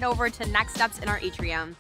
over to next steps in our atrium.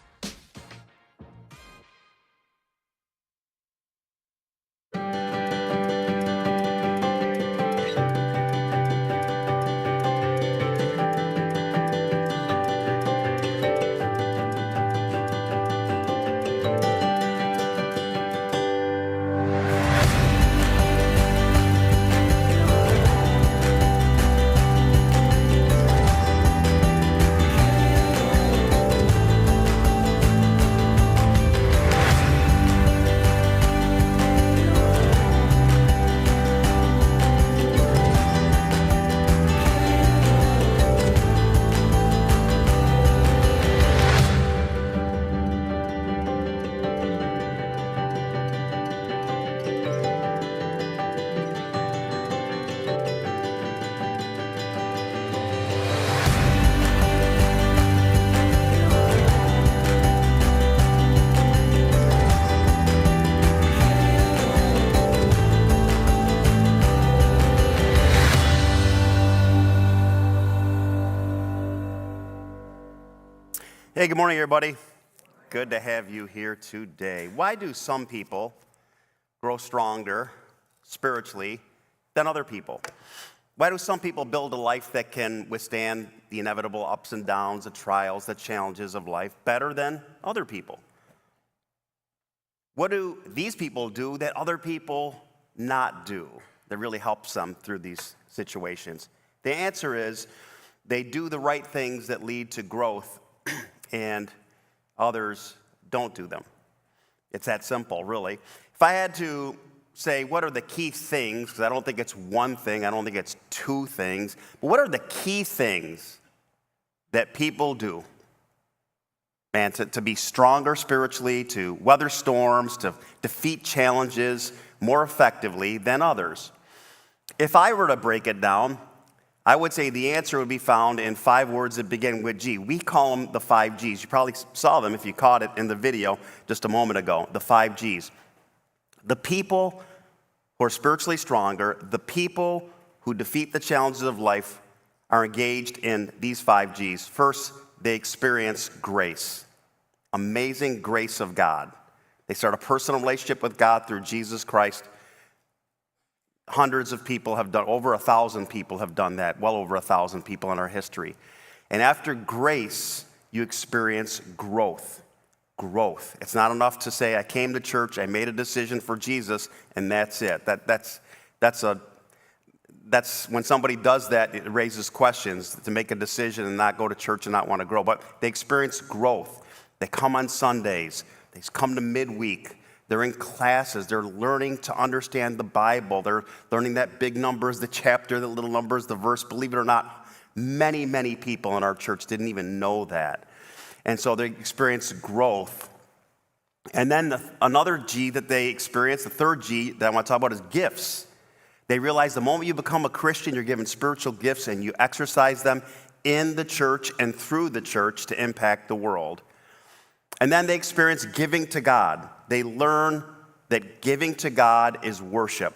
Hey, good morning, everybody. Good to have you here today. Why do some people grow stronger spiritually than other people? Why do some people build a life that can withstand the inevitable ups and downs, the trials, the challenges of life better than other people? What do these people do that other people not do that really helps them through these situations? The answer is they do the right things that lead to growth and others don't do them. It's that simple, really. If I had to say what are the key things, because I don't think it's one thing, I don't think it's two things, but what are the key things that people do, man, to be stronger spiritually, to weather storms, to defeat challenges more effectively than others? If I were to break it down, I would say the answer would be found in 5 words that begin with G. We call them the 5 Gs. You probably saw them if you caught it in the video just a moment ago, the 5 Gs. The people who are spiritually stronger, the people who defeat the challenges of life are engaged in these 5 Gs. First, they experience grace, amazing grace of God. They start a personal relationship with God through Jesus Christ. Hundreds of people have done, over 1,000 people have done that, well over 1,000 people in our history. And after grace, you experience growth. Growth. It's not enough to say, I came to church, I made a decision for Jesus, and that's it. That's when somebody does that, it raises questions to make a decision and not go to church and not want to grow. But they experience growth. They come on Sundays. They come to midweek. They're in classes. They're learning to understand the Bible. They're learning that big number is the chapter, the little number is the verse. Believe it or not, many, many people in our church didn't even know that. And so they experience growth. And then another G that they experience, the third G that I want to talk about is gifts. They realize the moment you become a Christian, you're given spiritual gifts and you exercise them in the church and through the church to impact the world. And then they experience giving to God. They learn that giving to God is worship.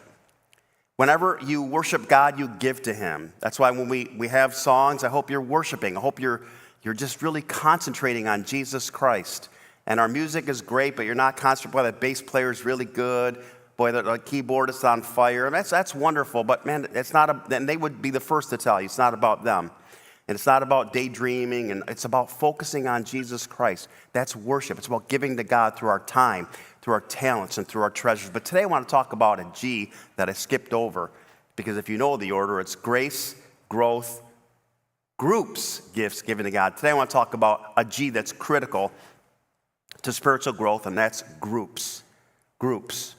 Whenever you worship God, you give to Him. That's why when we have songs, I hope you're worshiping. I hope you're just really concentrating on Jesus Christ. And our music is great, but you're not concentrating. Boy, that bass player is really good. Boy, the keyboardist is on fire. And that's wonderful, but man, and they would be the first to tell you, it's not about them. And it's not about daydreaming, and it's about focusing on Jesus Christ. That's worship. It's about giving to God through our time, through our talents, and through our treasures. But today I want to talk about a G that I skipped over, because if you know the order, it's grace, growth, groups, gifts given to God. Today I want to talk about a G that's critical to spiritual growth, and that's groups. Groups.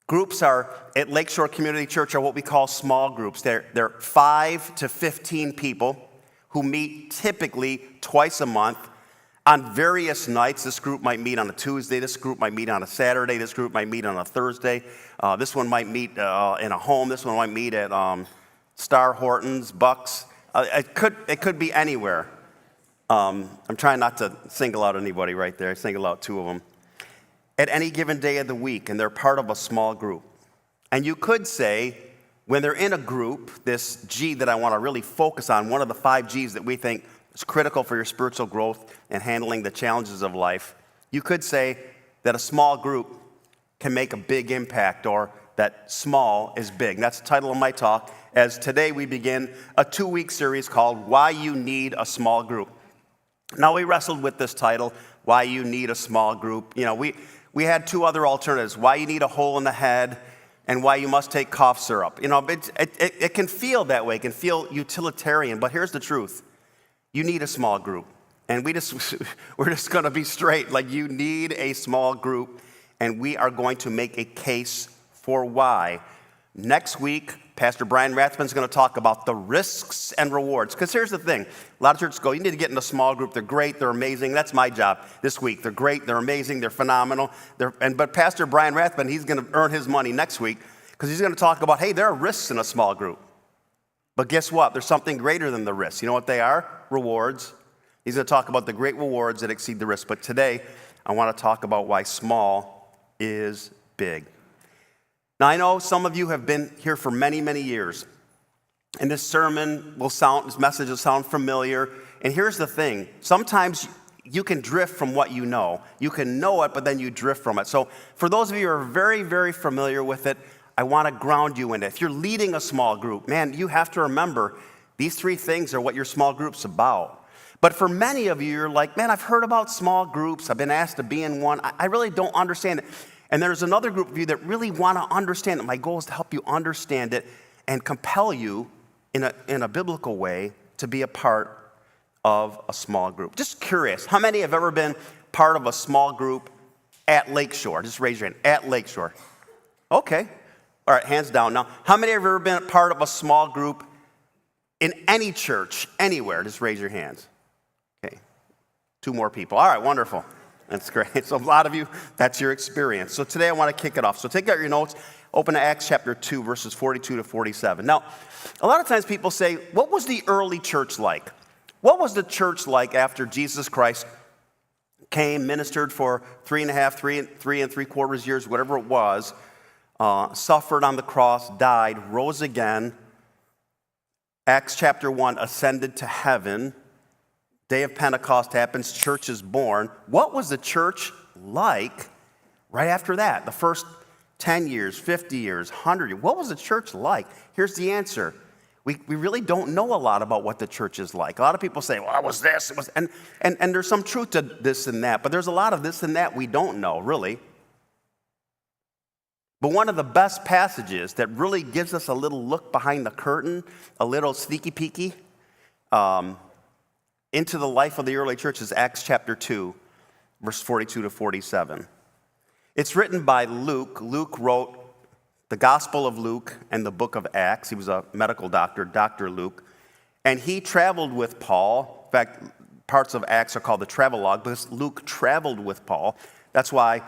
Groups are, at Lakeshore Community Church, are what we call small groups. They're 5 to 15 people who meet typically twice a month on various nights. This group might meet on a Tuesday. This group might meet on a Saturday. This group might meet on a Thursday. This one might meet in a home. This one might meet at Star Hortons, Bucks. It could be anywhere. I'm trying not to single out anybody right there. I single out 2 of them. At any given day of the week, and they're part of a small group. And you could say, when they're in a group, this G that I want to really focus on, one of the 5 Gs that we think is critical for your spiritual growth and handling the challenges of life, you could say that a small group can make a big impact, or that small is big. And that's the title of my talk, as today we begin a 2-week series called Why You Need a Small Group. Now, we wrestled with this title, Why You Need a Small Group. You know, we had 2 other alternatives, why you need a hole in the head and why you must take cough syrup. You know, it can feel that way. It can feel utilitarian, but here's the truth. You need a small group. And we're just going to be straight. Like, you need a small group, and we are going to make a case for why. Next week, Pastor Brian Rathman's going to talk about the risks and rewards. Because here's the thing. A lot of churches go, you need to get in a small group. They're great. They're amazing. That's my job this week. They're great. They're amazing. They're phenomenal. But Pastor Brian Rathman, he's going to earn his money next week because he's going to talk about, hey, there are risks in a small group. But guess what? There's something greater than the risks. You know what they are? Rewards. He's going to talk about the great rewards that exceed the risk. But today, I want to talk about why small is big. Now, I know some of you have been here for many, many years. And this message will sound familiar. And here's the thing. Sometimes you can drift from what you know. You can know it, but then you drift from it. So for those of you who are very, very familiar with it, I want to ground you in it. If you're leading a small group, man, you have to remember these 3 things are what your small group's about. But for many of you, you're like, man, I've heard about small groups. I've been asked to be in one. I really don't understand it. And there's another group of you that really want to understand it. My goal is to help you understand it and compel you in a biblical way to be a part of a small group. Just curious, how many have ever been part of a small group at Lakeshore? Just raise your hand. At Lakeshore. Okay. All right, hands down. Now, how many have ever been a part of a small group in any church, anywhere? Just raise your hands. Okay. 2 more people. All right, wonderful. That's great. So a lot of you, that's your experience. So today I want to kick it off. So take out your notes, open to Acts chapter 2, verses 42 to 47. Now, a lot of times people say, what was the early church like? What was the church like after Jesus Christ came, ministered for 3 and 3/4 years, whatever it was, suffered on the cross, died, rose again, Acts chapter 1, ascended to heaven, Day of Pentecost happens, church is born. What was the church like right after that? The first 10 years, 50 years, 100 years. What was the church like? Here's the answer. We really don't know a lot about what the church is like. A lot of people say, well, it was this. It was, and there's some truth to this and that, but there's a lot of this and that we don't know, really. But one of the best passages that really gives us a little look behind the curtain, a little sneaky peeky, into the life of the early church is Acts chapter 2, verse 42 to 47. It's written by Luke. Luke wrote the Gospel of Luke and the book of Acts. He was a medical doctor, Dr. Luke. And he traveled with Paul. In fact, parts of Acts are called the travelogue because Luke traveled with Paul. That's why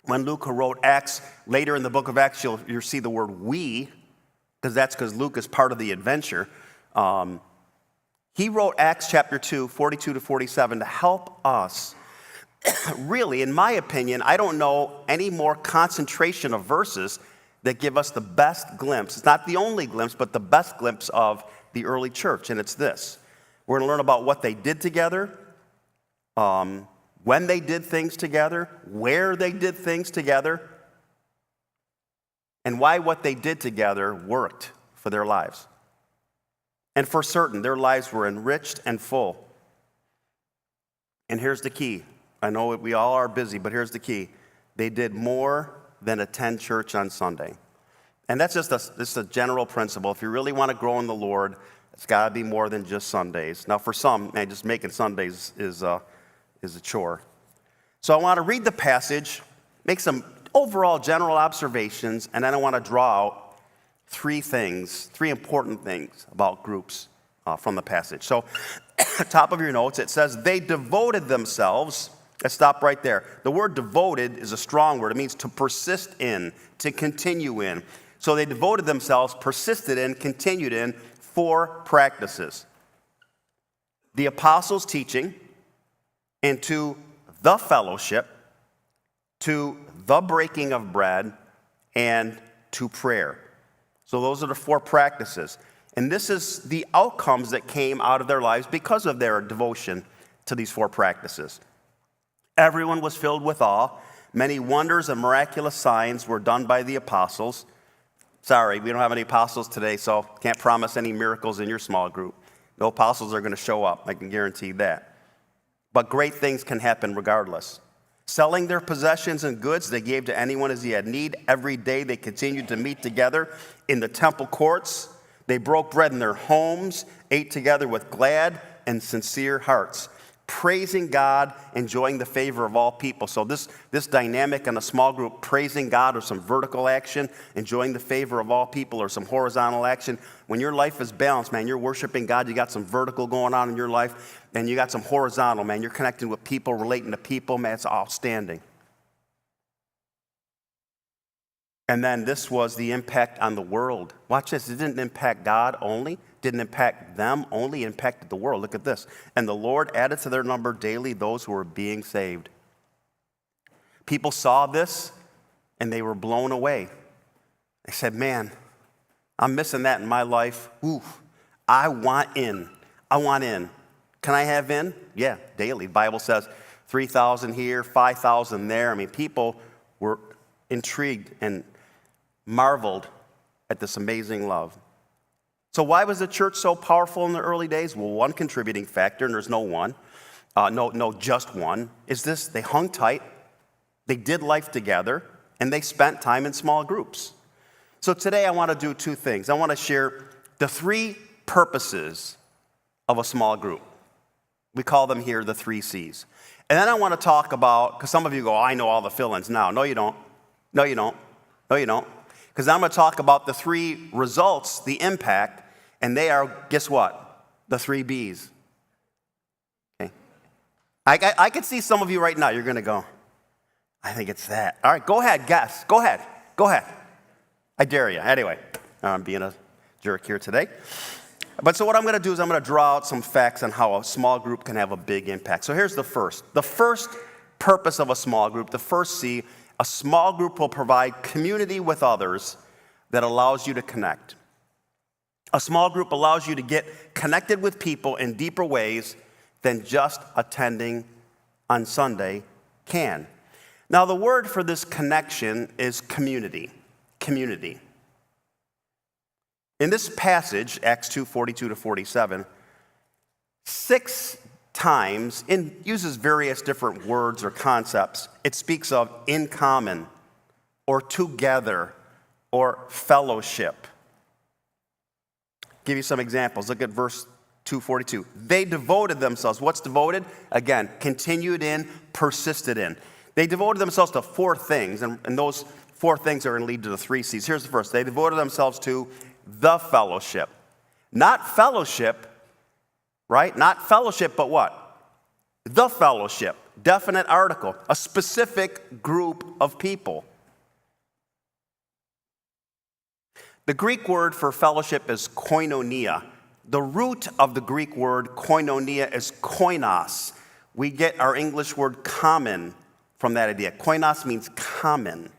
when Luke wrote Acts, later in the book of Acts, you'll see the word we, because Luke is part of the adventure. He wrote Acts chapter 2, 42 to 47 to help us. Really, in my opinion, I don't know any more concentration of verses that give us the best glimpse. It's not the only glimpse, but the best glimpse of the early church, and it's this. We're going to learn about what they did together, when they did things together, where they did things together, and why what they did together worked for their lives. And for certain, their lives were enriched and full. And here's the key. I know we all are busy, but here's the key. They did more than attend church on Sunday. And that's just a general principle. If you really want to grow in the Lord, it's got to be more than just Sundays. Now, for some, man, just making Sundays is a chore. So I want to read the passage, make some overall general observations, and then I want to draw out 3 important things about groups from the passage. So, top of your notes, it says, they devoted themselves. Let's stop right there. The word devoted is a strong word. It means to persist in, to continue in. So they devoted themselves, persisted in, continued in 4 practices. The apostles' teaching, and to the fellowship, to the breaking of bread, and to prayer. So those are the 4 practices. And this is the outcomes that came out of their lives because of their devotion to these 4 practices. Everyone was filled with awe. Many wonders and miraculous signs were done by the apostles. Sorry, we don't have any apostles today, so can't promise any miracles in your small group. No apostles are going to show up, I can guarantee that. But great things can happen regardless. Selling their possessions and goods, they gave to anyone as he had need. Every day they continued to meet together in the temple courts. They broke bread in their homes, ate together with glad and sincere hearts, praising God, enjoying the favor of all people. So this dynamic in a small group, praising God, or some vertical action, enjoying the favor of all people, or some horizontal action. When your life is balanced, man, you're worshiping God, you got some vertical going on in your life, and you got some horizontal, man. You're connecting with people, relating to people, man, it's outstanding. And then this was the impact on the world. Watch this. It didn't impact God only. Didn't impact them only. It impacted the world. Look at this. And the Lord added to their number daily those who were being saved. People saw this, and they were blown away. They said, man, I'm missing that in my life. Ooh, I want in. I want in. Can I have in? Yeah, daily. The Bible says 3,000 here, 5,000 there. I mean, people were intrigued and marveled at this amazing love. So why was the church so powerful in the early days? Well, one contributing factor, and there's no one, just one, is this: they hung tight, they did life together, and they spent time in small groups. So today I want to do 2 things. I want to share the 3 purposes of a small group. We call them here the 3 C's. And then I want to talk about, because some of you go, I know all the fill-ins now. No, you don't. No, you don't. No, you don't. Because I'm going to talk about the 3 results, the impact, and they are, guess what? The 3 B's. Okay. I can see some of you right now. You're going to go, I think it's that. All right, go ahead, guess. Go ahead. Go ahead. I dare you. Anyway, I'm being a jerk here today. But so what I'm going to do is I'm going to draw out some facts on how a small group can have a big impact. So here's the first. The first purpose of a small group, the first C, a small group will provide community with others that allows you to connect. A small group allows you to get connected with people in deeper ways than just attending on Sunday can. Now, the word for this connection is community. Community. In this passage, Acts 2:42-47, 6 times, it uses various different words or concepts. It speaks of in common, or together, or fellowship. Give you some examples. Look at verse 2:42. They devoted themselves. What's devoted? Again, continued in, persisted in. They devoted themselves to 4 things, and those 4 things are going to lead to the 3 C's. Here's the first. They devoted themselves to the fellowship. Not fellowship, right? Not fellowship, but what? The fellowship. Definite article. A specific group of people. The Greek word for fellowship is koinonia. The root of the Greek word koinonia is koinos. We get our English word common from that idea. Koinos means common.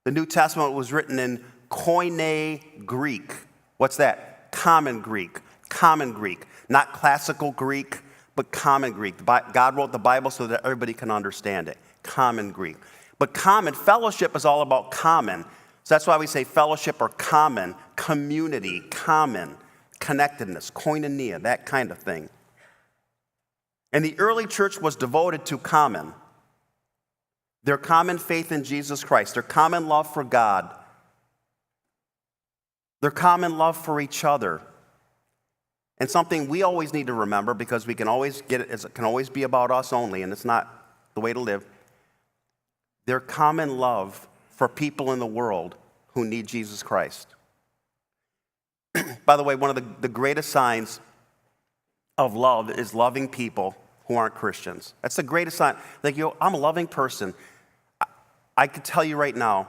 The New Testament was written in Koine Greek. What's that? Common Greek. Common Greek. Not classical Greek, but common Greek. God wrote the Bible so that everybody can understand it. Common Greek. But common, fellowship is all about common. So that's why we say fellowship or common, community, common, connectedness, koinonia, that kind of thing. And the early church was devoted to common. Their common faith in Jesus Christ, their common love for God, their common love for each other. And something we always need to remember, because we can always get it, it can always be about us only, and it's not the way to live. Their common love for people in the world who need Jesus Christ. By the way, one of the greatest signs of love is loving people who aren't Christians. That's the greatest sign. Like, I'm a loving person. I could tell you right now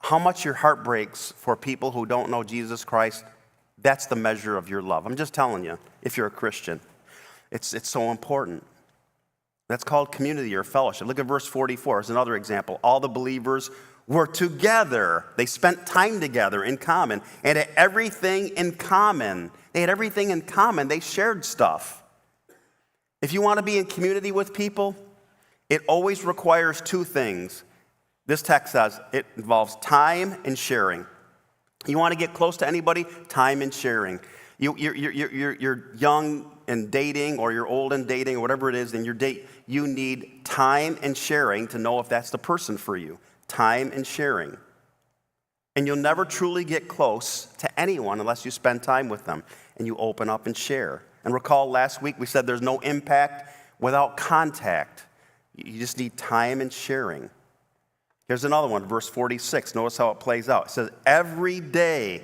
how much your heart breaks for people who don't know Jesus Christ. That's the measure of your love. I'm just telling you, if you're a Christian. It's so important. That's called community or fellowship. Look at verse 44 as another example. All the believers were together. They spent time together in common and had everything in common. They had everything in common. They shared stuff. If you want to be in community with people, it always requires two things. This text says it involves time and sharing. You want to get close to anybody? Time and sharing. You're young and dating, or you're old and dating, or whatever it is, and you need time and sharing to know if that's the person for you. Time and sharing. And you'll never truly get close to anyone unless you spend time with them and you open up and share. And recall last week we said there's no impact without contact. You just need time and sharing. Here's another one, verse 46. Notice how it plays out. It says, every day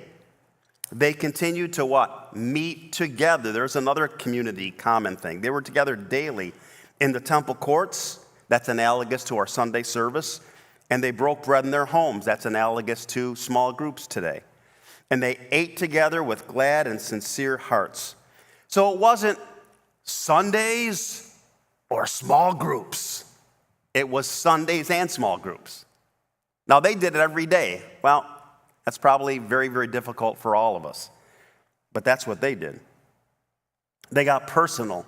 they continued to what? Meet together. There's another community common thing. They were together daily in the temple courts. That's analogous to our Sunday service. And they broke bread in their homes. That's analogous to small groups today. And they ate together with glad and sincere hearts. So it wasn't Sundays or small groups. It was Sundays and small groups. Now, they did it every day. Well, that's probably very, very difficult for all of us. But that's what they did. They got personal.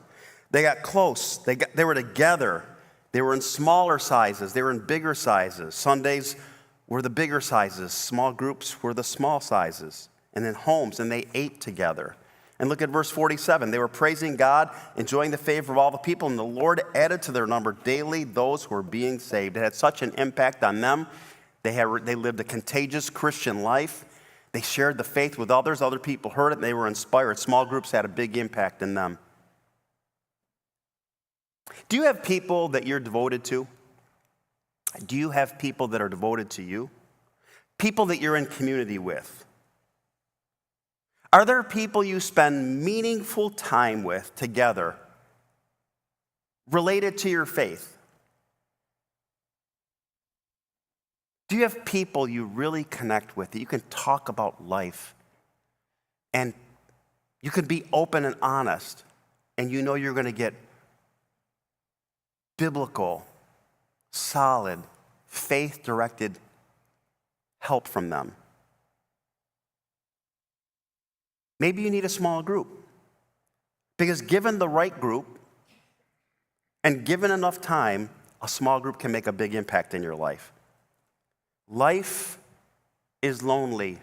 They got close. They were together. They were in smaller sizes. They were in bigger sizes. Sundays were the bigger sizes. Small groups were the small sizes. And in homes, and they ate together. And look at verse 47. They were praising God, enjoying the favor of all the people, and the Lord added to their number daily those who were being saved. It had such an impact on them. They lived a contagious Christian life. They shared the faith with others. Other people heard it, and they were inspired. Small groups had a big impact in them. Do you have people that you're devoted to? Do you have people that are devoted to you? People that you're in community with? Are there people you spend meaningful time with together related to your faith? Do you have people you really connect with that you can talk about life and you can be open and honest and you know you're going to get biblical, solid, faith-directed help from them? Maybe you need a small group. Because given the right group and given enough time, a small group can make a big impact in your life. Life is lonely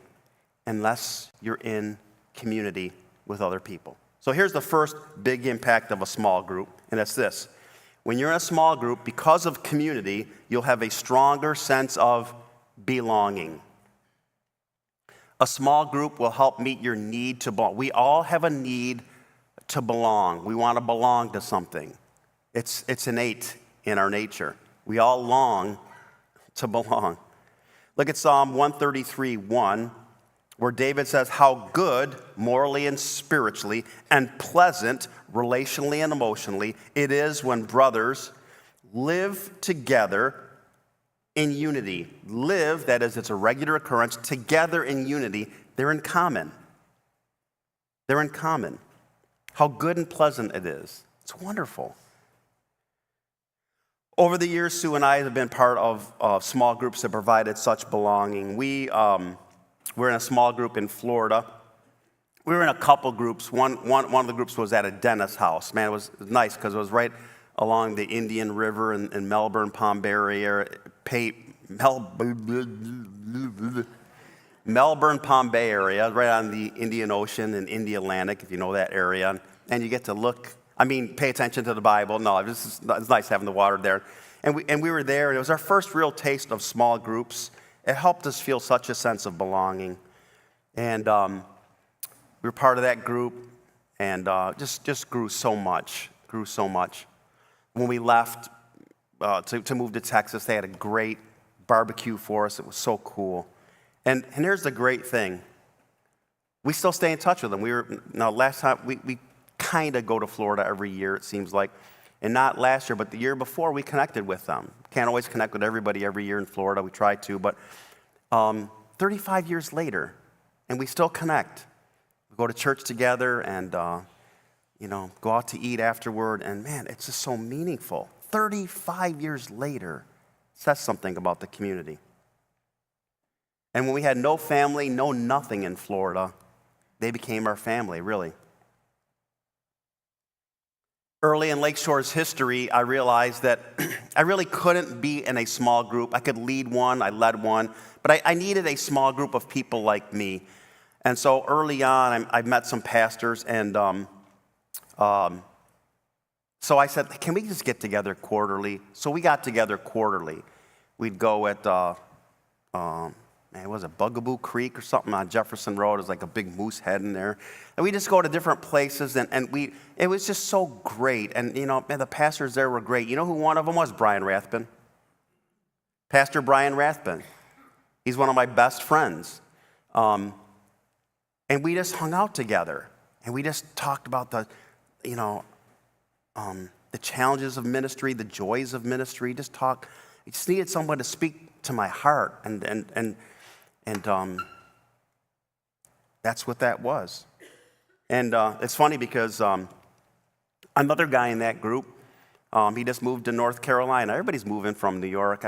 unless you're in community with other people. So here's the first big impact of a small group, and it's this. When you're in a small group, because of community, you'll have a stronger sense of belonging. A small group will help meet your need to belong. We all have a need to belong. We want to belong to something. It's innate in our nature. We all long to belong. Look at Psalm 133:1, where David says how good, morally and spiritually, and pleasant, relationally and emotionally, it is when brothers live together in unity. Live, that is, it's a regular occurrence, together in unity. They're in common. They're in common. How good and pleasant it is. It's wonderful. Over the years, Sue and I have been part of small groups that provided such belonging. We're in a small group in Florida. We were in a couple groups. One of the groups was at a dentist's house. Man, it was nice because it was right along the Indian River in Melbourne, Palm Bay area. Melbourne, Palm Bay area, right on the Indian Ocean and Indian Atlantic, if you know that area. And you get to pay attention to the Bible. No, it's nice having the water there. And we were there, and it was our first real taste of small groups. It helped us feel such a sense of belonging. And we were part of that group, and just grew so much. When we left to move to Texas, they had a great barbecue for us. It was so cool. And here's the great thing. We still stay in touch with them. Last time, we kind of go to Florida every year, it seems like. And not last year, but the year before, we connected with them. Can't always connect with everybody every year in Florida. We try to, but 35 years later, and we still connect. We go to church together and, go out to eat afterward. And, man, it's just so meaningful. 35 years later, says something about the community. And when we had no family, no nothing in Florida, they became our family, really. Early in Lakeshore's history, I realized that I really couldn't be in a small group. I could lead one, I led one, but I needed a small group of people like me. And so early on, I met some pastors, and so I said, can we just get together quarterly? So we got together quarterly. We'd go at, was it Bugaboo Creek or something on Jefferson Road? It was like a big moose head in there. And we just go to different places, and it was just so great. And, you know, man, the pastors there were great. You know who one of them was? Brian Rathbun. Pastor Brian Rathbun. He's one of my best friends. And we just hung out together. And we just talked about the challenges of ministry, the joys of ministry. I just needed someone to speak to my heart. And that's what that was. And it's funny because another guy in that group, he just moved to North Carolina. Everybody's moving from New York.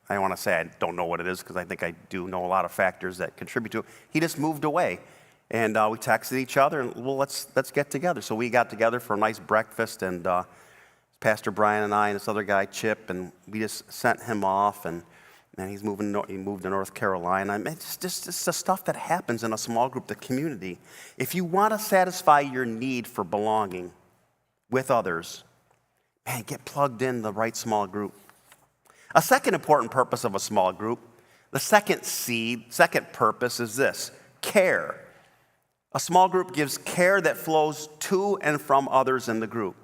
I want to say I don't know what it is because I think I do know a lot of factors that contribute to it. He just moved away. And we texted each other, and well, let's get together. So we got together for a nice breakfast, and Pastor Brian and I and this other guy, Chip, and we just sent him off, and he moved to North Carolina. I mean, it's just the stuff that happens in a small group, the community. If you want to satisfy your need for belonging with others, man, get plugged in the right small group. A second important purpose of a small group, the second purpose is this: care. A small group gives care that flows to and from others in the group.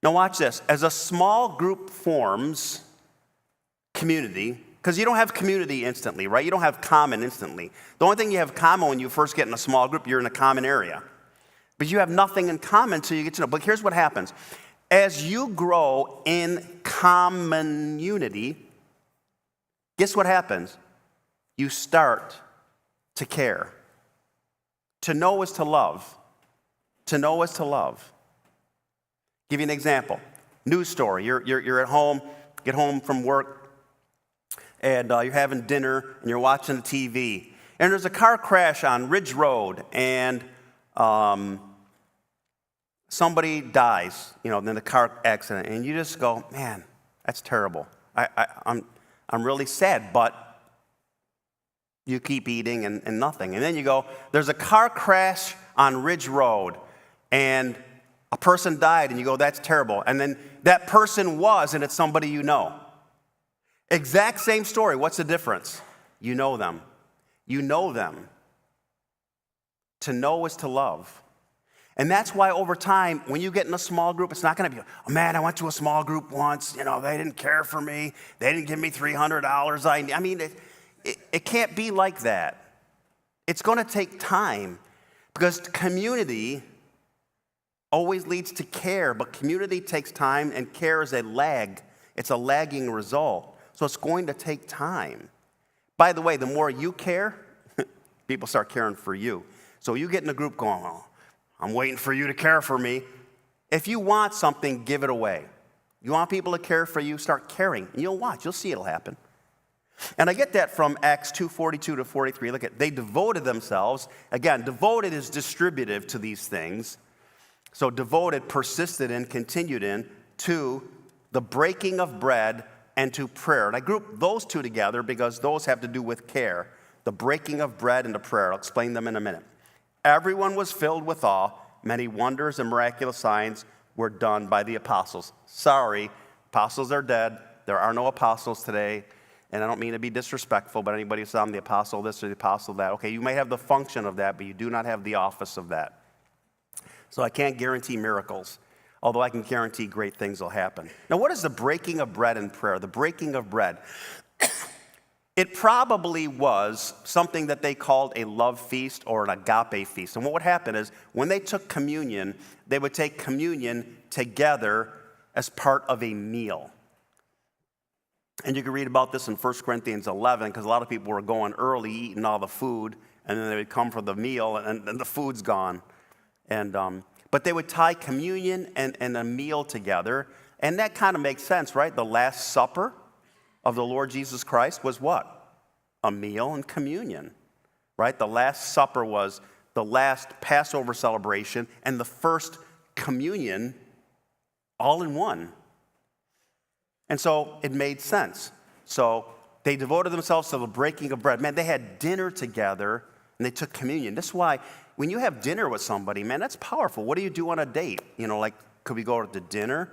Now watch this. As a small group forms community, because you don't have community instantly, right? You don't have common instantly. The only thing you have common when you first get in a small group, you're in a common area. But you have nothing in common until you get to know. But here's what happens. As you grow in common unity, guess what happens? You start to care. To know is to love. To know is to love. Give you an example. News story. You're at home, get home from work, and you're having dinner, and you're watching the TV. And there's a car crash on Ridge Road, and somebody dies, in the car accident. And you just go, man, that's terrible. I'm really sad, but you keep eating and nothing. And then you go, there's a car crash on Ridge Road, and a person died, and you go, that's terrible. And then that person was, and it's somebody you know. Exact same story. What's the difference? You know them. You know them. To know is to love. And that's why over time, when you get in a small group, it's not going to be, oh man, I went to a small group once, they didn't care for me. They didn't give me $300. It can't be like that. It's going to take time because community always leads to care, but community takes time and care is a lag. It's a lagging result. So it's going to take time. By the way, the more you care, people start caring for you. So you get in a group going, oh, I'm waiting for you to care for me. If you want something, give it away. You want people to care for you, start caring. And you'll watch. You'll see it'll happen. And I get that from Acts 2:42-43. Look at, they devoted themselves. Again, devoted is distributive to these things. So devoted, persisted in, continued in, to the breaking of bread and to prayer. And I group those two together because those have to do with care. The breaking of bread and the prayer. I'll explain them in a minute. Everyone was filled with awe. Many wonders and miraculous signs were done by the apostles. Sorry, apostles are dead. There are no apostles today. And I don't mean to be disrespectful, but anybody who says I'm the apostle this or the apostle that, okay, you may have the function of that, but you do not have the office of that. So I can't guarantee miracles, although I can guarantee great things will happen. Now, what is the breaking of bread and prayer? The breaking of bread. It probably was something that they called a love feast or an agape feast. And what would happen is when they took communion, they would take communion together as part of a meal. And you can read about this in 1 Corinthians 11 because a lot of people were going early, eating all the food, and then they would come for the meal, and the food's gone. But they would tie communion and a meal together, and that kind of makes sense, right? The Last Supper of the Lord Jesus Christ was what? a meal and communion, right? The Last Supper was the last Passover celebration and the first communion all in one. And so it made sense. So they devoted themselves to the breaking of bread. Man, they had dinner together and they took communion. This is why when you have dinner with somebody, man, that's powerful. What do you do on a date? Like, could we go to dinner?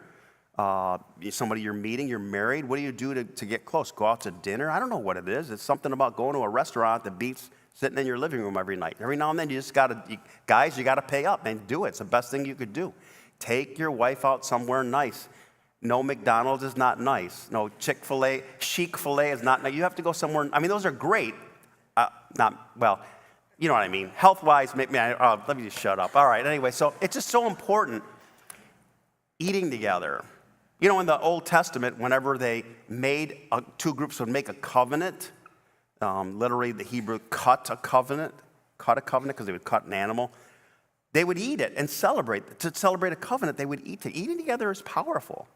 Somebody you're meeting, you're married. What do you do to get close? Go out to dinner? I don't know what it is. It's something about going to a restaurant that beats sitting in your living room every night. Every now and then you just got to, guys, you got to pay up and do it. It's the best thing you could do. Take your wife out somewhere nice. No, McDonald's is not nice. No, Chick-fil-A, Chic-fil-A is not nice. You have to go somewhere. I mean, those are great. You know what I mean. Health-wise, let me just shut up. All right, anyway, so it's just so important eating together. In the Old Testament, whenever they made, two groups would make a covenant, literally the Hebrew cut a covenant because they would cut an animal. They would eat it and celebrate. To celebrate a covenant, they would eat it. Eating together is powerful.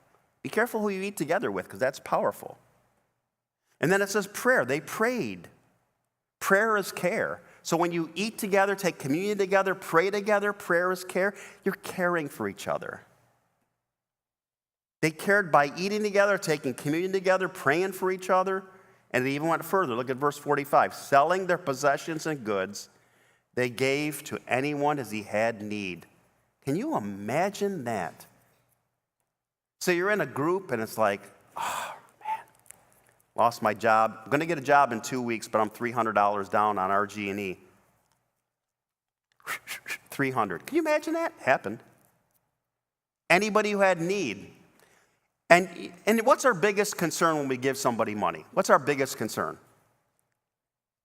Be careful who you eat together with because that's powerful. And then it says prayer. They prayed. Prayer is care. So when you eat together, take communion together, pray together, prayer is care, you're caring for each other. They cared by eating together, taking communion together, praying for each other, and it even went further. Look at verse 45. Selling their possessions and goods, they gave to anyone as he had need. Can you imagine that? So you're in a group and it's like, oh, man, lost my job. I'm going to get a job in 2 weeks, but I'm $300 down on RG&E. $300. Can you imagine that? Happened. Anybody who had need. And what's our biggest concern when we give somebody money? What's our biggest concern?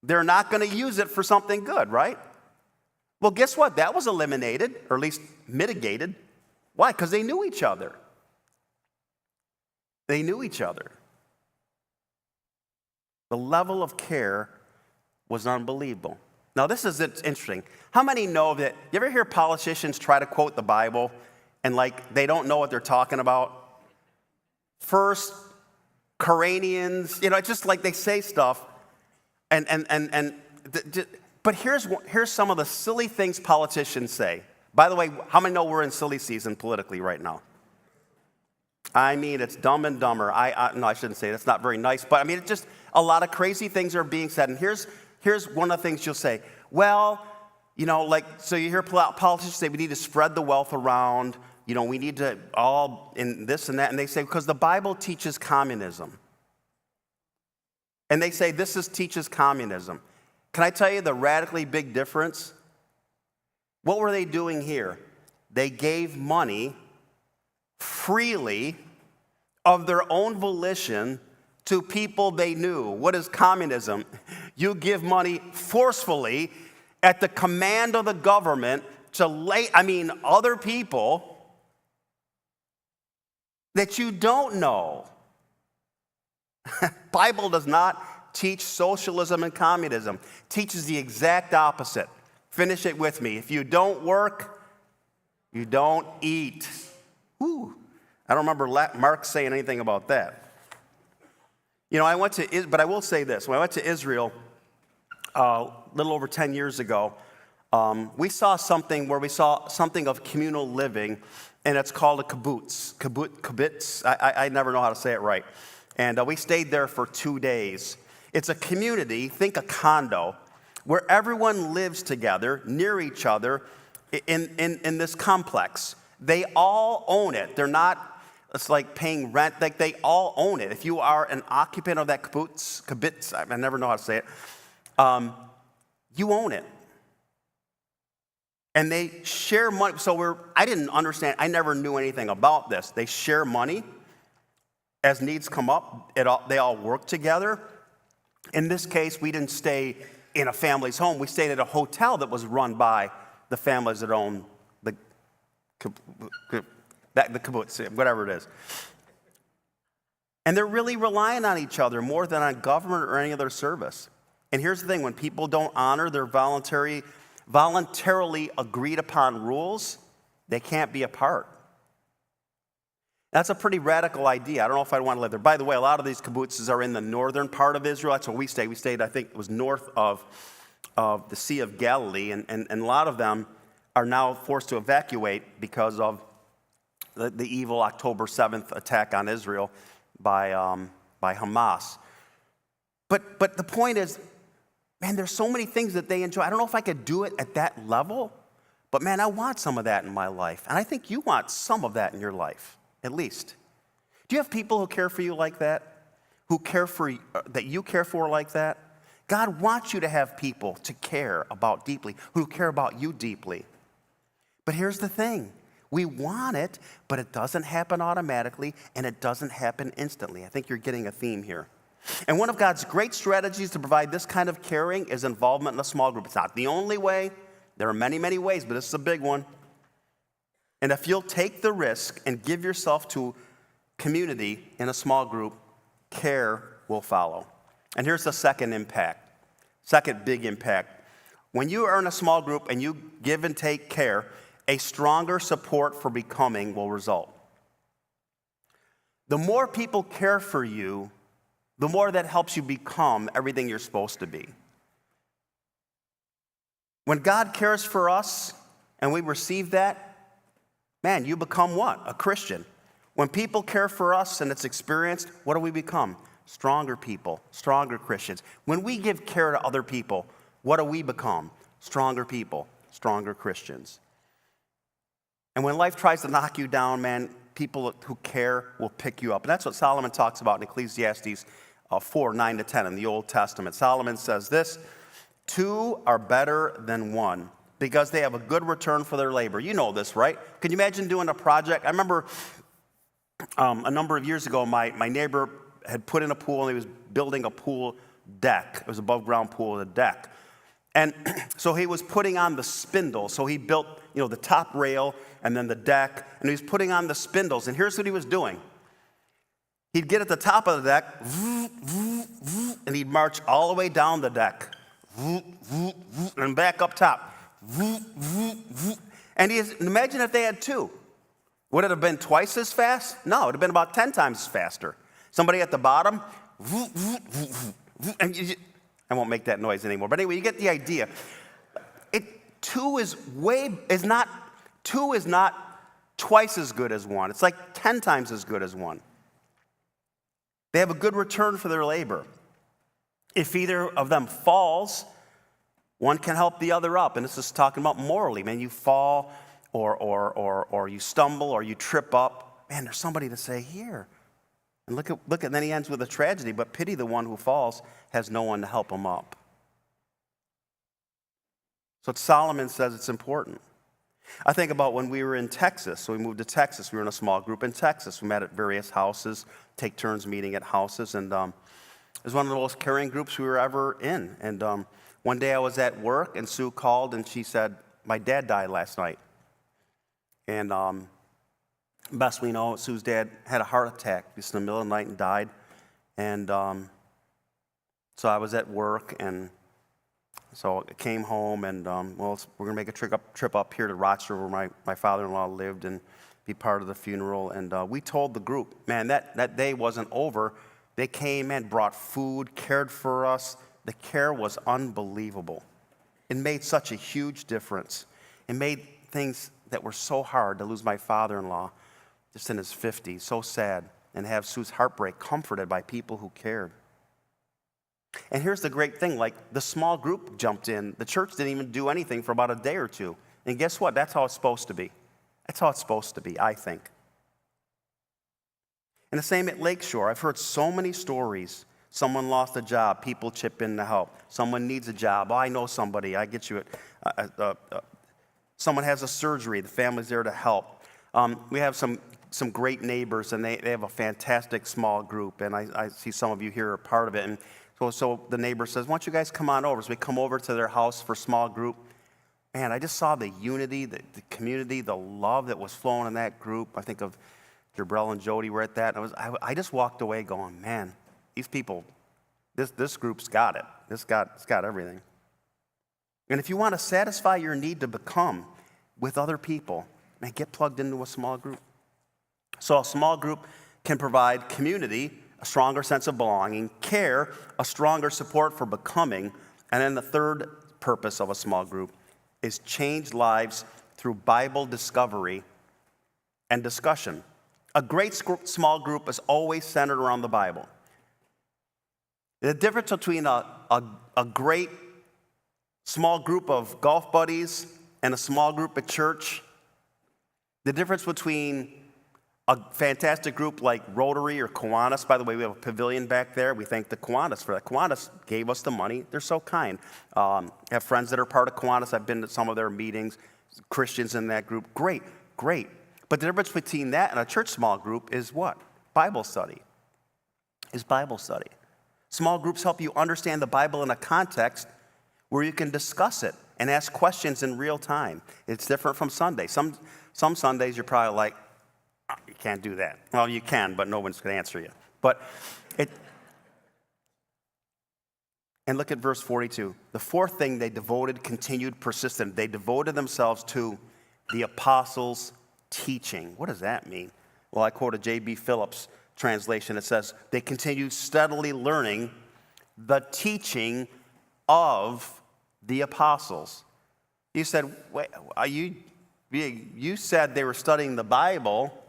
They're not going to use it for something good, right? Well, guess what? That was eliminated, or at least mitigated. Why? Because they knew each other. They knew each other. The level of care was unbelievable. Now, this is interesting. How many know that, you ever hear politicians try to quote the Bible and they don't know what they're talking about? First Corinthians, it's just like they say stuff, but here's some of the silly things politicians say. By the way, how many know we're in silly season politically right now? I mean, it's dumb and dumber. No, I shouldn't say that's not very nice, but I mean, it's just a lot of crazy things are being said. And here's one of the things you'll say. Well, so you hear politicians say we need to spread the wealth around. We need to all in this and that. And they say, because the Bible teaches communism. And they say teaches communism. Can I tell you the radically big difference? What were they doing here? They gave money freely of their own volition to people they knew. What is communism? You give money forcefully at the command of the government to other people that you don't know. Bible does not teach socialism and communism. It teaches the exact opposite. Finish it with me. If you don't work, you don't eat. Whew. I don't remember Mark saying anything about that. But I will say this. When I went to Israel a little over 10 years ago, we saw something of communal living, and it's called a kibbutz. Kibbutz. I never know how to say it right. And we stayed there for 2 days. It's a community, think a condo, where everyone lives together, near each other, in this complex. They all own it. They're not, it's like paying rent. They all own it. If you are an occupant of that kibbutz, I never know how to say it, you own it. And they share money. So I didn't understand. I never knew anything about this. They share money as needs come up. They all work together. In this case, we didn't stay in a family's home. We stayed at a hotel that was run by the families that own the kibbutz, whatever it is. And they're really relying on each other more than on government or any other service. And here's the thing. When people don't honor their voluntarily agreed upon rules, they can't be a part. That's a pretty radical idea. I don't know if I'd want to live there. By the way, a lot of these kibbutzes are in the northern part of Israel. That's where we stayed. We stayed, I think it was north of the Sea of Galilee, and a lot of them are now forced to evacuate because of the evil October 7th attack on Israel by Hamas. But the point is, man, there's so many things that they enjoy. I don't know if I could do it at that level, but man, I want some of that in my life. And I think you want some of that in your life, at least. Do you have people who care for you like that? Who care for that you care for like that? God wants you to have people to care about deeply, who care about you deeply. But here's the thing. We want it, but it doesn't happen automatically, and it doesn't happen instantly. I think you're getting a theme here. And one of God's great strategies to provide this kind of caring is involvement in a small group. It's not the only way. There are many, many ways, but this is a big one. And if you'll take the risk and give yourself to community in a small group, care will follow. And here's the second big impact. When you are in a small group and you give and take care, a stronger support for becoming will result. The more people care for you, the more that helps you become everything you're supposed to be. When God cares for us and we receive that, man, you become what? A Christian. When people care for us and it's experienced, what do we become? Stronger people, stronger Christians. When we give care to other people, what do we become? Stronger people, stronger Christians. And when life tries to knock you down, man, people who care will pick you up. And that's what Solomon talks about in Ecclesiastes 4:9-10 in the Old Testament. Solomon says this, 2 are better than 1 because they have a good return for their labor. You know this, right? Can you imagine doing a project? I remember a number of years ago, my neighbor had put in a pool and he was building a pool deck. It was an above ground pool with a deck. And so he was putting on the spindle. So he built, the top rail and then the deck, and he was putting on the spindles. And here's what he was doing. He'd get at the top of the deck, and he'd march all the way down the deck, and back up top. And imagine if they had 2. Would it have been twice as fast? No, it would have been about 10 times faster. Somebody at the bottom, and I won't make that noise anymore. But anyway, you get the idea. 2 is not twice as good as 1. It's like 10 times as good as 1. They have a good return for their labor. If either of them falls, one can help the other up. And this is talking about morally. Man, you fall or you stumble or you trip up. Man, there's somebody to say, here. And look at, and then he ends with a tragedy, but pity the one who falls, has no one to help him up. So Solomon says it's important. I think about when we were in Texas. So we moved to Texas. We were in a small group in Texas. We met at various houses, take turns meeting at houses. And it was one of the most caring groups we were ever in. And one day I was at work, and Sue called, and she said, my dad died last night. And best we know, Sue's dad had a heart attack just in the middle of the night and died. And so I was at work, and so I came home, and we're going to make a trip up here to Rochester where my father-in-law lived and be part of the funeral. And we told the group, man, that day wasn't over. They came and brought food, cared for us. The care was unbelievable. It made such a huge difference. It made things that were so hard to lose my father-in-law just in his 50s, so sad, and have Sue's heartbreak comforted by people who cared. And here's the great thing, like the small group jumped in. The church didn't even do anything for about a day or two. And guess what? That's how it's supposed to be. That's how it's supposed to be, I think. And the same at Lakeshore. I've heard so many stories. Someone lost a job, people chip in to help. Someone needs a job, I know somebody, I get you it. Someone has a surgery, the family's there to help. We have some great neighbors, and they have a fantastic small group, and I see some of you here are part of it. And so the neighbor says, why don't you guys come on over? So we come over to their house for small group. Man, I just saw the unity, the community, the love that was flowing in that group. I think of Jabrell and Jody were at that. And I just walked away going, man, these people, this group's got it. It's got everything. And if you want to satisfy your need to become with other people, man, get plugged into a small group. So a small group can provide community, a stronger sense of belonging, care, a stronger support for becoming, and then the third purpose of a small group is change lives through Bible discovery and discussion. A great small group is always centered around the Bible. The difference between a great small group of golf buddies and a small group at church, the difference between a fantastic group like Rotary or Kiwanis, by the way, we have a pavilion back there. We thank the Kiwanis for that. Kiwanis gave us the money. They're so kind. I have friends that are part of Kiwanis. I've been to some of their meetings, Christians in that group. Great, great. But the difference between that and a church small group is what? Bible study. Is Bible study. Small groups help you understand the Bible in a context where you can discuss it and ask questions in real time. It's different from Sunday. Some Sundays you're probably like, oh, you can't do that. Well, you can, but no one's going to answer you. And look at verse 42. The fourth thing, they devoted, continued, persistent. They devoted themselves to the apostles' teaching. What does that mean? Well, I quote a J.B. Phillips translation. It says, they continued steadily learning the teaching of the apostles. You said, wait, you said they were studying the Bible.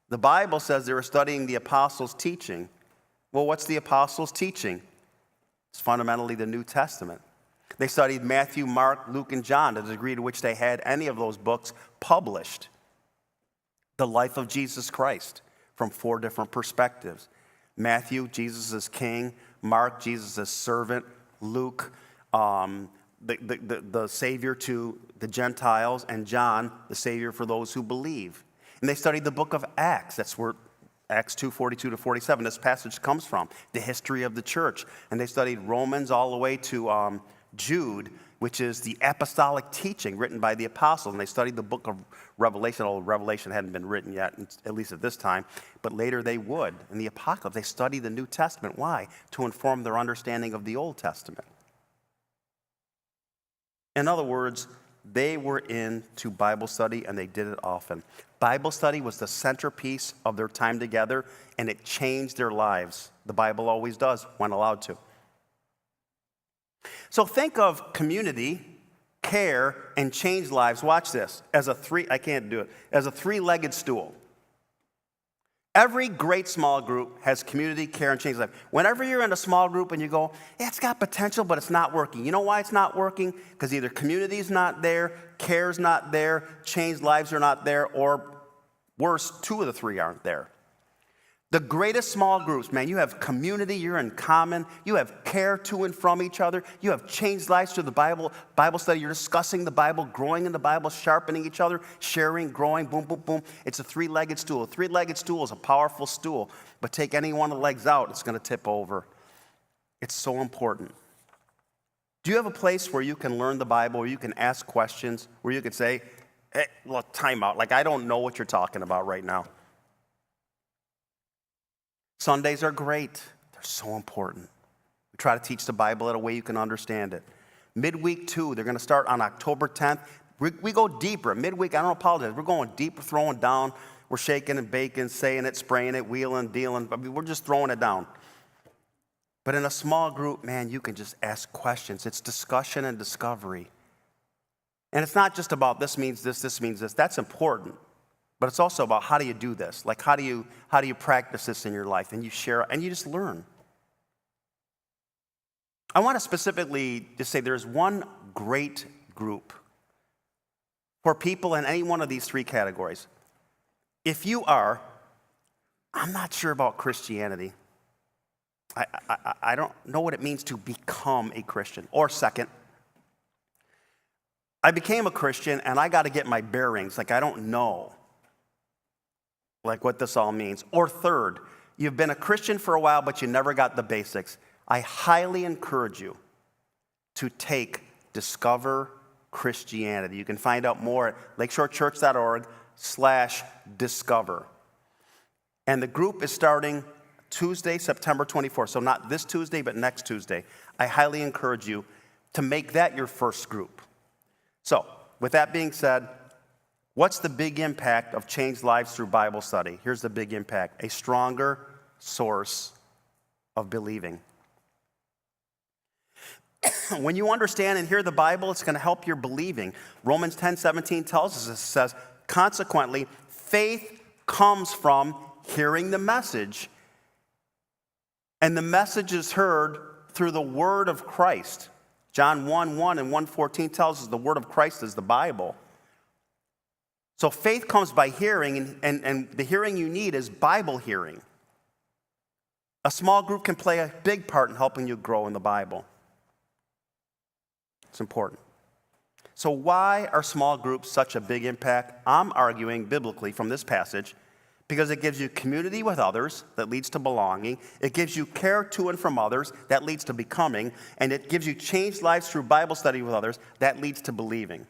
The Bible says they were studying the apostles' teaching. Well, what's the apostles' teaching? It's fundamentally the New Testament. They studied Matthew, Mark, Luke, and John to the degree to which they had any of those books published. The life of Jesus Christ from 4 different perspectives. Matthew, Jesus as king. Mark, Jesus as servant. Luke, the Savior to the Gentiles. And John, the Savior for those who believe. And they studied the book of Acts. That's where Acts 2:42 to 47, this passage comes from. The history of the church. And they studied Romans all the way to Jude, which is the apostolic teaching written by the apostles. And they studied the book of Revelation, although Revelation hadn't been written yet, at least at this time. But later they would. In the Apocalypse, they studied the New Testament. Why? To inform their understanding of the Old Testament. In other words, they were into Bible study, and they did it often. Bible study was the centerpiece of their time together, and it changed their lives. The Bible always does, when allowed to. So think of community, care, and change lives. Watch this. As a three-legged stool. Every great small group has community, care, and change life. Whenever you're in a small group and you go, yeah, it's got potential, but it's not working. You know why it's not working? Because either community's not there, care's not there, change lives are not there, or worse, 2 of the 3 aren't there. The greatest small groups, man, you have community, you're in common, you have care to and from each other, you have changed lives through the Bible study, you're discussing the Bible, growing in the Bible, sharpening each other, sharing, growing, boom, boom, boom. It's a 3-legged stool. A 3-legged stool is a powerful stool, but take any one of the legs out, it's going to tip over. It's so important. Do you have a place where you can learn the Bible, where you can ask questions, where you can say, hey, look, time out, like I don't know what you're talking about right now? Sundays are great. They're so important. We try to teach the Bible in a way you can understand it. Midweek 2, they're going to start on October 10th. We go deeper. Midweek, I don't apologize. We're going deep, we're throwing down. We're shaking and baking, saying it, spraying it, wheeling, dealing. I mean, we're just throwing it down. But in a small group, man, you can just ask questions. It's discussion and discovery. And it's not just about this means this means this. That's important. But it's also about how do you do this? Like how do you practice this in your life? And you share and you just learn. I want to specifically just say there's one great group for people in any one of these 3 categories. If you are, I'm not sure about Christianity. I don't know what it means to become a Christian. Or second, I became a Christian and I got to get my bearings. Like I don't know like what this all means. Or third, you've been a Christian for a while, but you never got the basics. I highly encourage you to take Discover Christianity. You can find out more at lakeshorechurch.org/discover. And the group is starting Tuesday, September 24th. So not this Tuesday, but next Tuesday. I highly encourage you to make that your first group. So with that being said, What's the big impact of changed lives through Bible study? Here's the big impact: a stronger source of believing. When you understand and hear the Bible, it's going to help your believing. Romans 10:17 tells us, it says, consequently, faith comes from hearing the message, and the message is heard through the word of Christ. John 1:1 and 1:14 tells us the word of Christ is the Bible. So faith comes by hearing, and the hearing you need is Bible hearing. A small group can play a big part in helping you grow in the Bible. It's important. So why are small groups such a big impact? I'm arguing biblically from this passage because it gives you community with others that leads to belonging. It gives you care to and from others that leads to becoming. And it gives you changed lives through Bible study with others that leads to believing.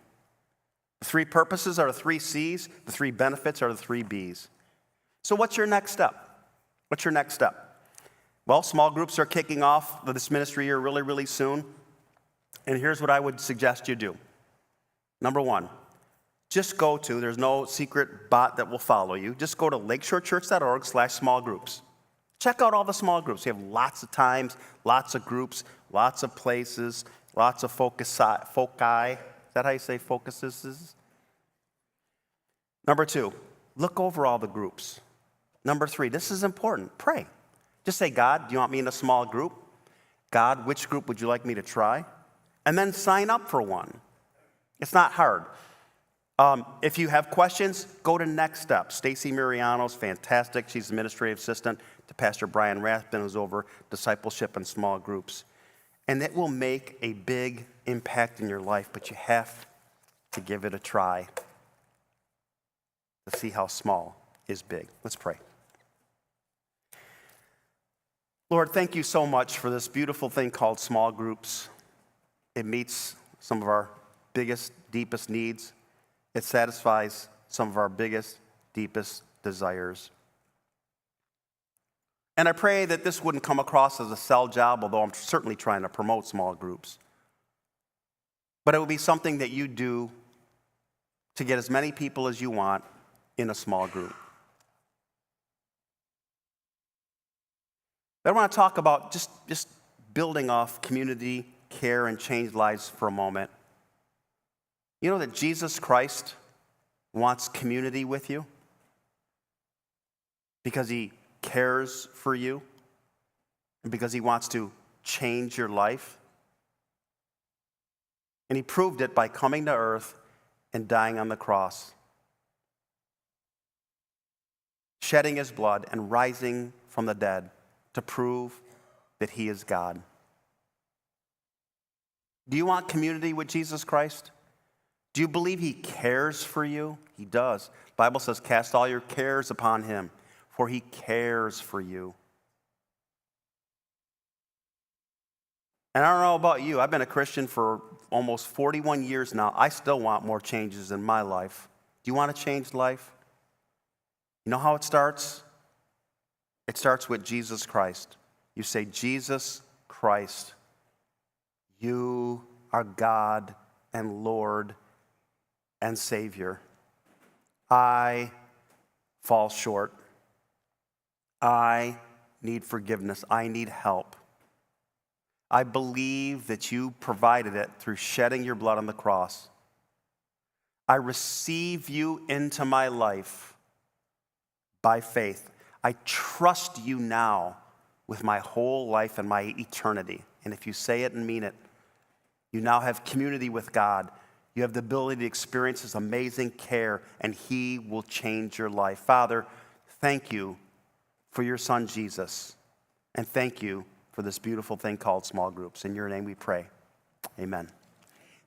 The three purposes are the three C's. The three benefits are the three B's. So what's your next step? What's your next step? Well, small groups are kicking off this ministry year really, really soon. And here's what I would suggest you do. Number one, just go to, there's no secret bot that will follow you. Just go to lakeshorechurch.org/small groups. Check out all the small groups. We have lots of times, lots of groups, lots of places, lots of foci. Is that how you say focuses? Number two, look over all the groups. Number three, this is important. Pray. Just say, God, do you want me in a small group? God, which group would you like me to try? And then sign up for one. It's not hard. If you have questions, go to Next Step. Stacy Mariano's fantastic. She's administrative assistant to Pastor Brian Rathbun, who's over discipleship and small groups. And it will make a big impact in your life, but you have to give it a try to see how small is big. Let's pray. Lord, thank you so much for this beautiful thing called small groups. It meets some of our biggest, deepest needs. It satisfies some of our biggest, deepest desires. And I pray that this wouldn't come across as a sell job, although I'm certainly trying to promote small groups. But it would be something that you do to get as many people as you want in a small group. I want to talk about just building off community, care, and changed lives for a moment. You know that Jesus Christ wants community with you because he cares for you and because he wants to change your life. And he proved it by coming to earth and dying on the cross, shedding his blood and rising from the dead to prove that he is God. Do you want community with Jesus Christ? Do you believe he cares for you? He does. The Bible says, cast all your cares upon him, for he cares for you. And I don't know about you. I've been a Christian for almost 41 years now. I still want more changes in my life. Do you want a changed life? You know how it starts? It starts with Jesus Christ. You say, Jesus Christ, you are God and Lord and Savior. I fall short. I need forgiveness. I need help. I believe that you provided it through shedding your blood on the cross. I receive you into my life by faith. I trust you now with my whole life and my eternity. And if you say it and mean it, you now have community with God. You have the ability to experience his amazing care, and he will change your life. Father, thank you for your son, Jesus. And thank you for this beautiful thing called small groups. In your name we pray. Amen.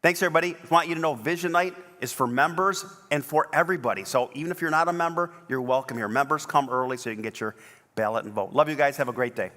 Thanks, everybody. I want you to know Vision Night is for members and for everybody. So even if you're not a member, you're welcome here. Members, come early so you can get your ballot and vote. Love you guys. Have a great day.